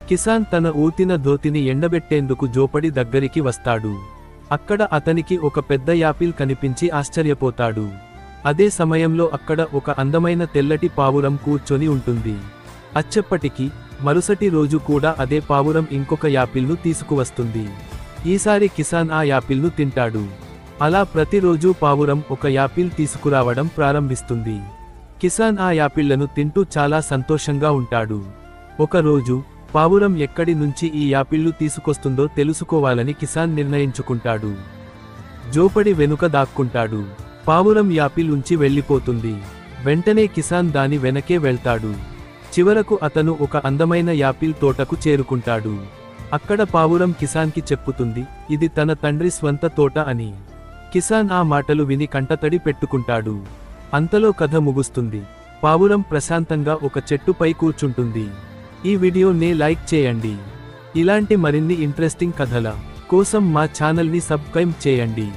కిసాన్ తన ఊతిన ధోతిని ఎండబెట్టేందుకు జోపడి దగ్గరికి వస్తాడు. అక్కడ అతనికి ఒక పెద్ద యాపిల్ కనిపించి ఆశ్చర్యపోతాడు. అదే సమయంలో అక్కడ ఒక అందమైన తెల్లటి పావురం కూర్చొని ఉంటుంది. అచ్చప్పటికి మరుసటి రోజు కూడా అదే పావురం ఇంకొక యాపిల్ను తీసుకువస్తుంది. ఈసారి కిసాన్ ఆ యాపిల్ను తింటాడు. అలా ప్రతిరోజూ పావురం ఒక యాపిల్ తీసుకురావడం ప్రారంభిస్తుంది. కిసాన్ ఆ యాపిళ్లను తింటూ చాలా సంతోషంగా ఉంటాడు. ఒకరోజు పావురం ఎక్కడి నుంచి ఈ యాపిళ్లు తీసుకొస్తుందో తెలుసుకోవాలని కిసాన్ నిర్ణయించుకుంటాడు. జోపడి వెనుక దాక్కుంటాడు. పావురం యాపిల్ ఉంచి వెళ్ళిపోతుంది. వెంటనే కిసాన్ దాని వెనకే వెళ్తాడు. చివరకు అతను ఒక అందమైన యాపిల్ తోటకు చేరుకుంటాడు. అక్కడ పావురం కిసాన్కి చెప్పుతుంది, ఇది తన తండ్రి స్వంత తోట అని. కిసాన్ ఆ మాటలు విని కంటతడి పెట్టుకుంటాడు. అంతలో కథ ముగుస్తుంది. పావురం ప్రశాంతంగా ఒక చెట్టుపై కూర్చుంటుంది. ఈ వీడియోని లైక్ చేయండి. ఇలాంటి మరిన్ని ఇంట్రెస్టింగ్ కథల కోసం మా ఛానల్ని సబ్స్క్రైబ్ చేయండి.